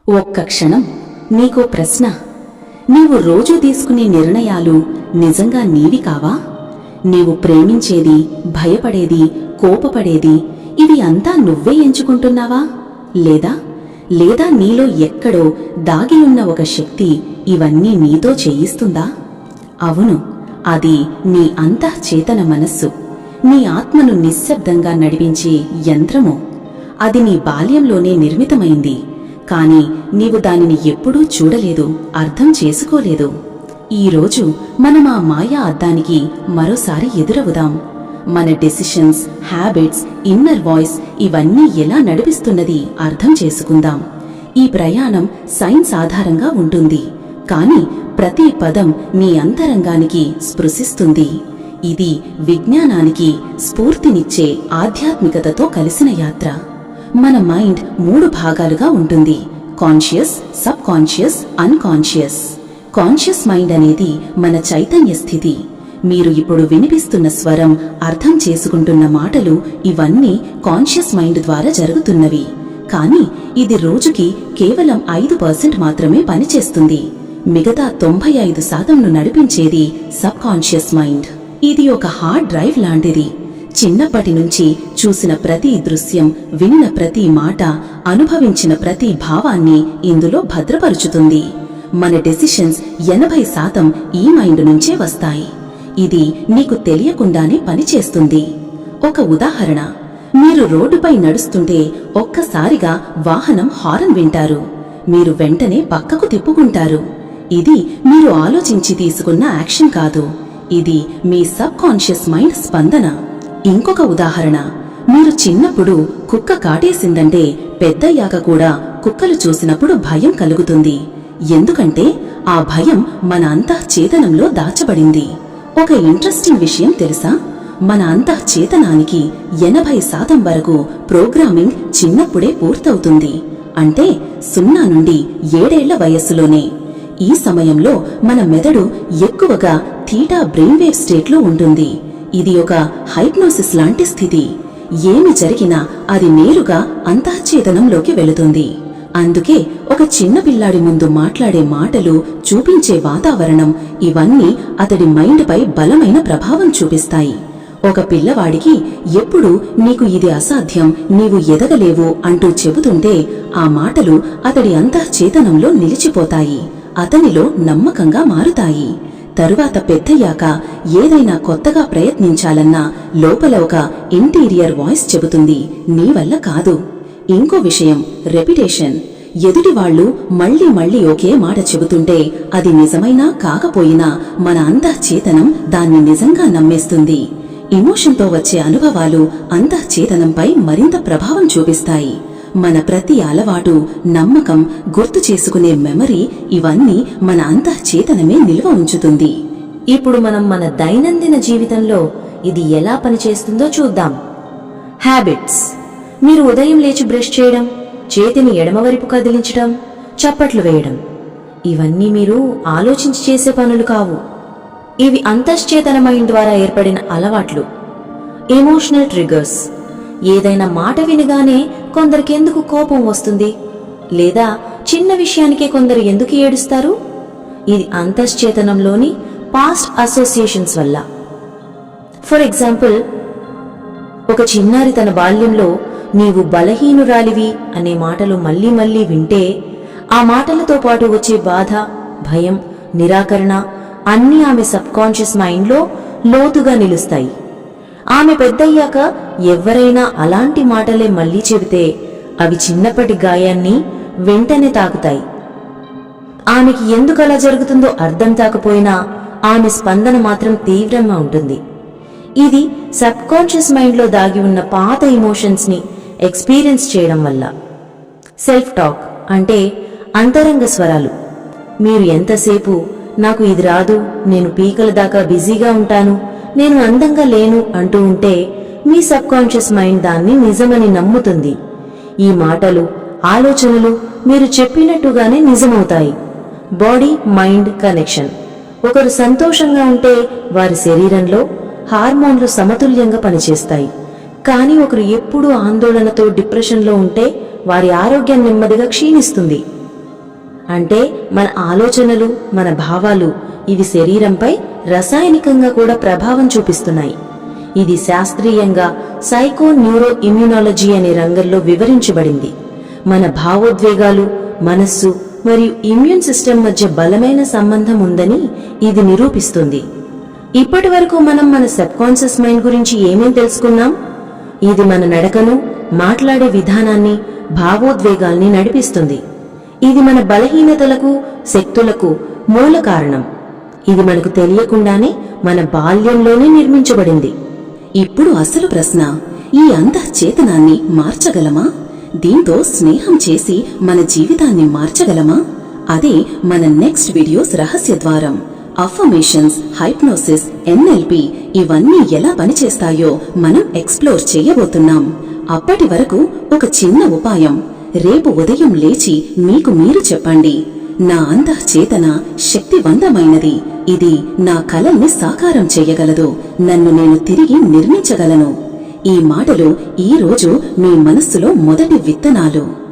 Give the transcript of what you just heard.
ఒక్క క్షణం నీకో ప్రశ్న. నీవు రోజూ తీసుకునే నిర్ణయాలు నిజంగా నీవి కావా? నీవు ప్రేమించేది, భయపడేది, కోపపడేది ఇవి అంతా నువ్వే ఎంచుకుంటున్నావా? లేదా నీలో ఎక్కడో దాగియున్న ఒక శక్తి ఇవన్నీ నీతో చేయిస్తుందా? అవును, అది నీ అంతఃచేతన మనస్సు, నీ ఆత్మను నిశ్శబ్దంగా నడిపించే యంత్రము. అది నీ బాల్యంలోనే నిర్మితమైంది, కాని నీవు దానిని ఎప్పుడూ చూడలేదు, అర్థం చేసుకోలేదు. ఈరోజు మనం ఆ మాయా అద్దానికి మరోసారి ఎదురవుదాం. మన డెసిషన్స్, హ్యాబిట్స్, ఇన్నర్ వాయిస్ ఇవన్నీ ఎలా నడిపిస్తున్నది అర్థం చేసుకుందాం. ఈ ప్రయాణం సైన్స్ ఆధారంగా ఉంటుంది, కాని ప్రతి పదం నీ అంతరంగానికి స్పృశిస్తుంది. ఇది విజ్ఞానానికి స్ఫూర్తినిచ్చే ఆధ్యాత్మికతతో కలిసిన యాత్ర. మన మైండ్ 3 భాగాలుగా ఉంటుంది: conscious, sub conscious, unconscious. Conscious mind అనేది మన చైతన్య స్థితి. మీరు ఇప్పుడు వినిపిస్తున్న స్వరం, అర్థం చేసుకుంటున్న మాటలు ఇవన్నీ కాన్షియస్ మైండ్ ద్వారా జరుగుతున్నవి. కానీ ఇది రోజుకి కేవలం 5% మాత్రమే పనిచేస్తుంది. మిగతా 95%ను నడిపించేది సబ్ కాన్షియస్ మైండ్. ఇది ఒక హార్డ్ డ్రైవ్ లాంటిది. చిన్నప్పటి నుంచి చూసిన ప్రతి దృశ్యం, వినిన ప్రతి మాట, అనుభవించిన ప్రతి భావాన్ని ఇందులో భద్రపరుచుతుంది. మన డెసిషన్స్ 80% ఈ మైండ్ నుంచే వస్తాయి. ఇది నీకు తెలియకుండానే పనిచేస్తుంది. ఒక ఉదాహరణ: మీరు రోడ్డుపై నడుస్తుంటే ఒక్కసారిగా వాహనం హారన్ వింటారు. మీరు వెంటనే పక్కకు తిప్పుకుంటారు. ఇది మీరు ఆలోచించి తీసుకున్న యాక్షన్ కాదు, ఇది మీ సబ్ కాన్షియస్ మైండ్ స్పందన. ఇంకొక ఉదాహరణ: మీరు చిన్నప్పుడు కుక్క కాటేసిందంటే పెద్దయ్యాక కూడా కుక్కలు చూసినప్పుడు భయం కలుగుతుంది. ఎందుకంటే ఆ భయం మన అంతఃచేతనంలో దాచబడింది. ఒక ఇంట్రెస్టింగ్ విషయం తెలుసా? మన అంతఃచేతనానికి 80% వరకు ప్రోగ్రామింగ్ చిన్నప్పుడే పూర్తవుతుంది. అంటే 0 నుండి 7 ఏళ్ల వయస్సులోనే. ఈ సమయంలో మన మెదడు ఎక్కువగా థీటా బ్రెయిన్ వేవ్ స్టేట్లో ఉంటుంది. ఇది ఒక హైప్నోసిస్ లాంటి స్థితి. ఏమి జరిగినా అది నేరుగా అంతఃచేతనంలోకి వెళుతుంది. అందుకే ఒక చిన్న పిల్లాడి ముందు మాట్లాడే మాటలు, చూపించే వాతావరణం ఇవన్నీ అతడి మైండ్ పై బలమైన ప్రభావం చూపిస్తాయి. ఒక పిల్లవాడికి ఎప్పుడు నీకు ఇది అసాధ్యం, నీవు ఎదగలేవు అంటూ చెబుతుంటే ఆ మాటలు అతడి అంతఃచేతనంలో నిలిచిపోతాయి, అతనిలో నమ్మకంగా మారుతాయి. తరువాత పెద్దయ్యాక ఏదైనా కొత్తగా ప్రయత్నించాలన్నా లోపల ఒక ఇంటీరియర్ వాయిస్ చెబుతుంది, నీ వల్ల కాదు. ఇంకో విషయం రెపిటేషన్. ఎదుటివాళ్లు మళ్లీ మళ్లీ ఒకే మాట చెబుతుంటే అది నిజమైనా కాకపోయినా మన అంతఃచేతనం దాన్ని నిజంగా నమ్మేస్తుంది. ఎమోషన్తో వచ్చే అనుభవాలు అంతఃచేతనంపై మరింత ప్రభావం చూపిస్తాయి. మన ప్రతి అలవాటు, నమ్మకం, గుర్తు చేసుకునే మెమరీ ఇవన్నీ మన అంతఃచేతనమే నిల్వ ఉంచుతుంది. ఇప్పుడు మనం మన దైనందిన జీవితంలో ఇది ఎలా పనిచేస్తుందో చూద్దాం. హ్యాబిట్స్. మీరు ఉదయం లేచి బ్రష్ చేయడం, చేతిని ఎడమవైపు కదిలించడం, చప్పట్లు వేయడం ఇవన్నీ మీరు ఆలోచించి చేసే పనులు కావు. ఇవి అంతఃచేతన మైండ్ ద్వారా ఏర్పడిన అలవాట్లు. Emotional triggers. ఏదైనా మాట వినగానే కొందరికెందుకు కోపం వస్తుంది, లేదా చిన్న విషయానికే కొందరు ఎందుకు ఏడుస్తారు? ఇది అంతఃచేతనంలోని పాస్ట్ అసోసియేషన్స్ వల్ల. ఫర్ ఎగ్జాంపుల్, ఒక చిన్నారి తన బాల్యంలో నీవు బలహీనురాలివి అనే మాటలు మళ్లీ మళ్లీ వింటే ఆ మాటలతో పాటు వచ్చే బాధ, భయం, నిరాకరణ అన్నీ ఆమె సబ్ కాన్షియస్ మైండ్లో లోతుగా నిలుస్తాయి. ఆమె పెద్దయ్యాక ఎవరైనా అలాంటి మాటలే మళ్లీ చెబితే అవి చిన్నప్పటి గాయాన్ని వెంటనే తాకుతాయి. ఆమెకి ఎందుకలా జరుగుతుందో అర్థం కాకపోయినా ఆమె స్పందన మాత్రం తీవ్రంగా ఉంటుంది. ఇది సబ్ కాన్షియస్ మైండ్లో దాగి ఉన్న పాత ఎమోషన్స్ ని ఎక్స్పీరియన్స్ చేయడం వల్ల. సెల్ఫ్ టాక్ అంటే అంతరంగ స్వరాలు. మీరు ఎంతసేపు నాకు ఇది రాదు, నేను పీకల దాకా బిజీగా ఉంటాను, నేను అందంగా లేను అంటూ ఉంటే మీ సబ్ కాన్షియస్ మైండ్ దాన్ని నిజమని నమ్ముతుంది. ఈ మాటలు, ఆలోచనలు మీరు చెప్పినట్టుగానే నిజమవుతాయి. Body mind connection. ఒకరు సంతోషంగా ఉంటే వారి శరీరంలో హార్మోన్లు సమతుల్యంగా పనిచేస్తాయి. కానీ ఒకరు ఎప్పుడూ ఆందోళనతో డిప్రెషన్లో ఉంటే వారి ఆరోగ్యం నెమ్మదిగా క్షీణిస్తుంది. అంటే మన ఆలోచనలు, మన భావాలు ఇవి శరీరంపై రసాయనికంగా కూడా ప్రభావం చూపిస్తున్నాయి. ఇది శాస్త్రీయంగా సైకో న్యూరో ఇమ్యునాలజీ అనే రంగంలో వివరించబడింది. మన భావోద్వేగాలు, మనస్సు మరియు ఇమ్యూన్ సిస్టమ్ మధ్య బలమైన సంబంధం ఉందని ఇది నిరూపిస్తుంది. ఇప్పటి వరకు మనం మన సబ్కాన్షియస్ మైండ్ గురించి ఏమేం తెలుసుకున్నాం? ఇది మన నడకను, మాట్లాడే విధానాన్ని, భావోద్వేగాల్ని నడిపిస్తుంది. ఇది మన బలహీనతలకు, శక్తులకు మూల కారణం. ఇది మనకు తెలియకుండానే మన బాల్యంలోనే నిర్మించబడింది. ఇప్పుడు అసలు ప్రశ్న, ఈ అంతఃచేతనాన్ని మార్చగలమా? దీంతో స్నేహం చేసి మన జీవితాన్ని మార్చగలమా? అదే మన నెక్స్ట్ వీడియోస్ రహస్య ద్వారం. అఫర్మేషన్స్, హైప్నోసిస్, ఎన్ఎల్పి ఇవన్నీ ఎలా పనిచేస్తాయో మనం ఎక్స్ప్లోర్ చేయబోతున్నాం. అప్పటి వరకు ఒక చిన్న ఉపాయం. రేపు ఉదయం లేచి మీకు మీరు చెప్పండి, నా అంతఃచేతన శక్తివంతమైనది. ఇది నా కలల్ని సాకారం చేయగలదు. నన్ను నేను తిరిగి నిర్మించగలను. ఈ మాటలు ఈ రోజు మీ మనస్సులో మొదటి విత్తనాలు.